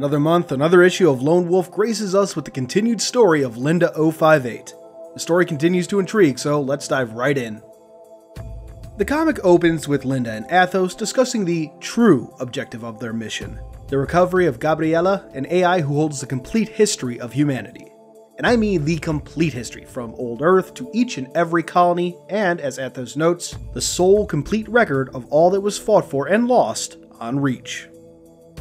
Another month, another issue of Lone Wolf graces us with the continued story of Linda 058. The story continues to intrigue, so let's dive right in. The comic opens with Linda and Athos discussing the true objective of their mission, the recovery of Gabriella, an AI who holds the complete history of humanity. And I mean the complete history, from old Earth to each and every colony, and, as Athos notes, the sole complete record of all that was fought for and lost on Reach.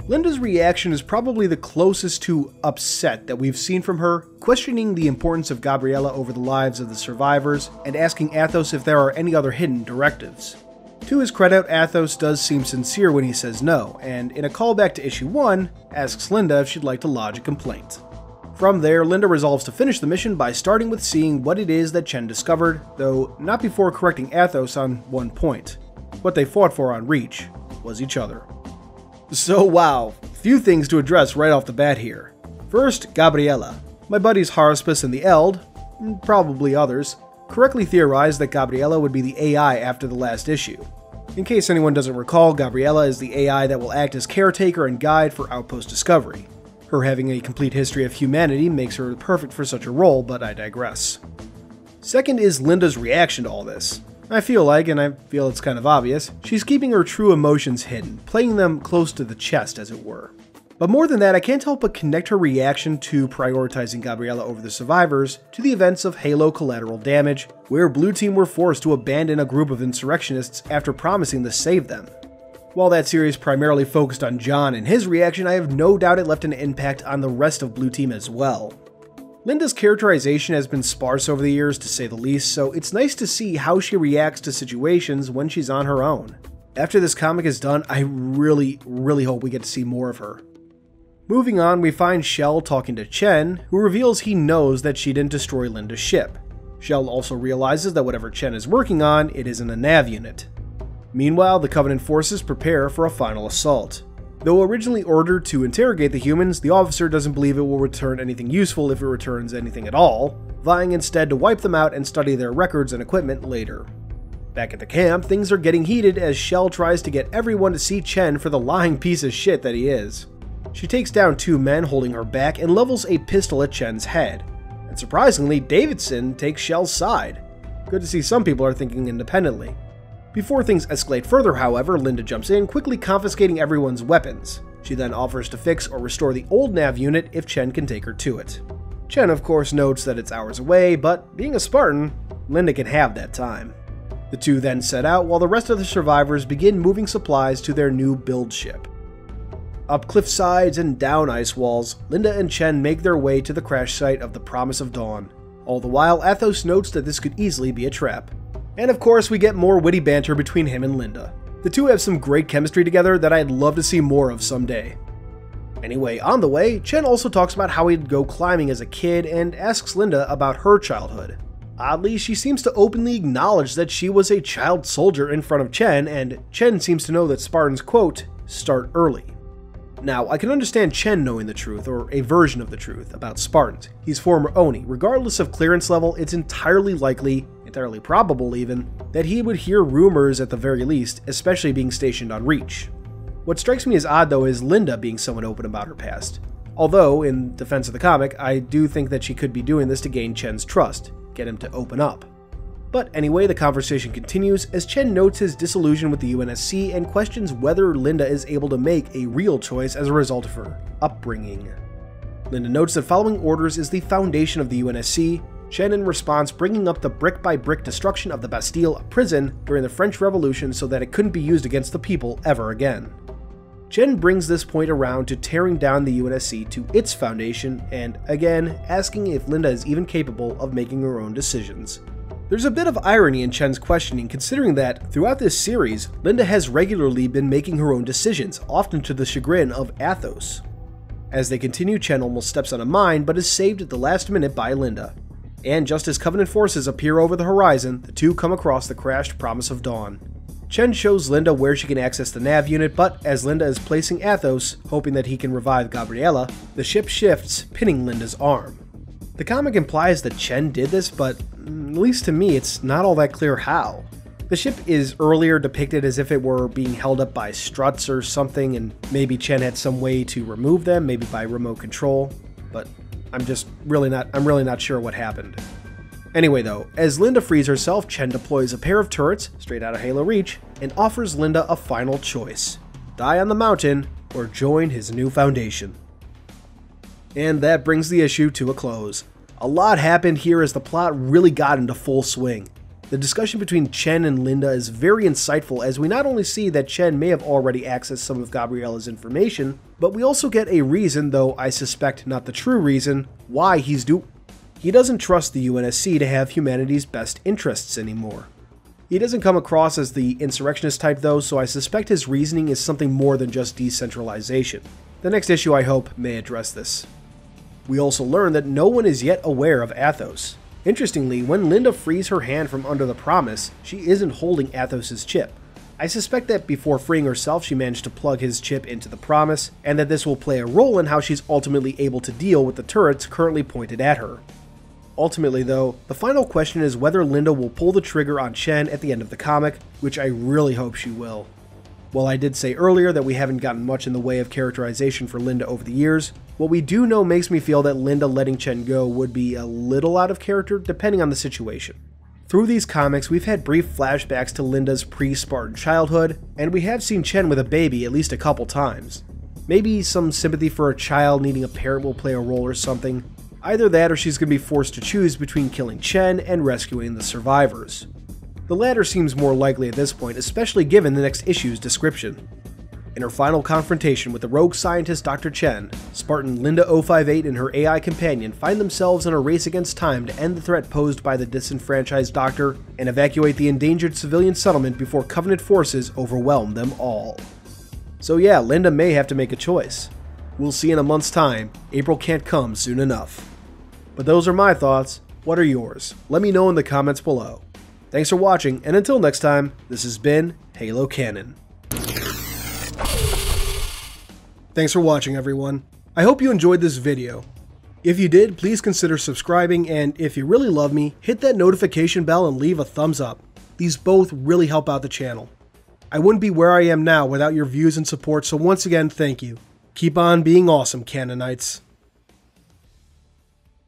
Linda's reaction is probably the closest to upset that we've seen from her, questioning the importance of Gabriella over the lives of the survivors, and asking Athos if there are any other hidden directives. To his credit, Athos does seem sincere when he says no, and in a callback to issue 1, asks Linda if she'd like to lodge a complaint. From there, Linda resolves to finish the mission by starting with seeing what it is that Chen discovered, though not before correcting Athos on one point. What they fought for on Reach was each other. So wow, few things to address right off the bat here. First, Gabriella. My buddies Harspus and the Eld, and probably others, correctly theorized that Gabriella would be the AI after the last issue. In case anyone doesn't recall, Gabriella is the AI that will act as caretaker and guide for Outpost Discovery. Her having a complete history of humanity makes her perfect for such a role, but I digress. Second is Linda's reaction to all this. I feel like, and I feel it's kind of obvious, she's keeping her true emotions hidden, playing them close to the chest, as it were. But more than that, I can't help but connect her reaction to prioritizing Gabriella over the survivors to the events of Halo Collateral Damage, where Blue Team were forced to abandon a group of insurrectionists after promising to save them. While that series primarily focused on John and his reaction, I have no doubt it left an impact on the rest of Blue Team as well. Linda's characterization has been sparse over the years, to say the least, so it's nice to see how she reacts to situations when she's on her own. After this comic is done, I really hope we get to see more of her. Moving on, we find Shell talking to Chen, who reveals he knows that she didn't destroy Linda's ship. Shell also realizes that whatever Chen is working on, it isn't a nav unit. Meanwhile, the Covenant forces prepare for a final assault. Though originally ordered to interrogate the humans, the officer doesn't believe it will return anything useful if it returns anything at all, vying instead to wipe them out and study their records and equipment later. Back at the camp, things are getting heated as Shell tries to get everyone to see Chen for the lying piece of shit that he is. She takes down two men holding her back and levels a pistol at Chen's head. And surprisingly, Davidson takes Shell's side. Good to see some people are thinking independently. Before things escalate further, however, Linda jumps in, quickly confiscating everyone's weapons. She then offers to fix or restore the old nav unit if Chen can take her to it. Chen, of course, notes that it's hours away, but being a Spartan, Linda can have that time. The two then set out while the rest of the survivors begin moving supplies to their new build ship. Up cliff sides and down ice walls, Linda and Chen make their way to the crash site of the Promise of Dawn. All the while, Athos notes that this could easily be a trap. And of course, we get more witty banter between him and Linda. The two have some great chemistry together that I'd love to see more of someday. Anyway, on the way, Chen also talks about how he'd go climbing as a kid and asks Linda about her childhood. Oddly, she seems to openly acknowledge that she was a child soldier in front of Chen, and Chen seems to know that Spartans, quote, start early. Now, I can understand Chen knowing the truth, or a version of the truth, about Spartans. He's former Oni. Regardless of clearance level, it's entirely likely, entirely probable even, that he would hear rumors at the very least, especially being stationed on Reach. What strikes me as odd though is Linda being somewhat open about her past. Although, in defense of the comic, I do think that she could be doing this to gain Chen's trust, get him to open up. But anyway, the conversation continues as Chen notes his disillusion with the UNSC and questions whether Linda is able to make a real choice as a result of her upbringing. Linda notes that following orders is the foundation of the UNSC, Chen in response bringing up the brick-by-brick destruction of the Bastille prison during the French Revolution so that it couldn't be used against the people ever again. Chen brings this point around to tearing down the UNSC to its foundation and, again, asking if Linda is even capable of making her own decisions. There's a bit of irony in Chen's questioning considering that, throughout this series, Linda has regularly been making her own decisions, often to the chagrin of Athos. As they continue, Chen almost steps on a mine but is saved at the last minute by Linda. And just as Covenant forces appear over the horizon, the two come across the crashed Promise of Dawn. Chen shows Linda where she can access the nav unit, but as Linda is placing Athos, hoping that he can revive Gabriella, the ship shifts, pinning Linda's arm. The comic implies that Chen did this, but at least to me, it's not all that clear how. The ship is earlier depicted as if it were being held up by struts or something, and maybe Chen had some way to remove them, maybe by remote control, but I'm really not sure what happened. Anyway though, as Linda frees herself, Chen deploys a pair of turrets, straight out of Halo Reach, and offers Linda a final choice: die on the mountain or join his new foundation. And that brings the issue to a close. A lot happened here as the plot really got into full swing. The discussion between Chen and Linda is very insightful, as we not only see that Chen may have already accessed some of Gabriella's information, but we also get a reason, though I suspect not the true reason, why he doesn't trust the UNSC to have humanity's best interests anymore. He doesn't come across as the insurrectionist type though, so I suspect his reasoning is something more than just decentralization. The next issue, I hope, may address this. We also learn that no one is yet aware of Athos. Interestingly, when Linda frees her hand from under the Promise, she isn't holding Athos's chip. I suspect that before freeing herself, she managed to plug his chip into the Promise, and that this will play a role in how she's ultimately able to deal with the turrets currently pointed at her. Ultimately though, the final question is whether Linda will pull the trigger on Chen at the end of the comic, which I really hope she will. While I did say earlier that we haven't gotten much in the way of characterization for Linda over the years, what we do know makes me feel that Linda letting Chen go would be a little out of character depending on the situation. Through these comics, we've had brief flashbacks to Linda's pre-Spartan childhood, and we have seen Chen with a baby at least a couple times. Maybe some sympathy for a child needing a parent will play a role or something. Either that or she's going to be forced to choose between killing Chen and rescuing the survivors. The latter seems more likely at this point, especially given the next issue's description. In her final confrontation with the rogue scientist Dr. Chen, Spartan Linda 058 and her AI companion find themselves in a race against time to end the threat posed by the disenfranchised doctor and evacuate the endangered civilian settlement before Covenant forces overwhelm them all. So yeah, Linda may have to make a choice. We'll see in a month's time. April can't come soon enough. But those are my thoughts. What are yours? Let me know in the comments below. Thanks for watching, and until next time, this has been Halo Canon. Thanks for watching, everyone. I hope you enjoyed this video. If you did, please consider subscribing, and if you really love me, hit that notification bell and leave a thumbs up. These both really help out the channel. I wouldn't be where I am now without your views and support, so once again, thank you. Keep on being awesome, Canonites.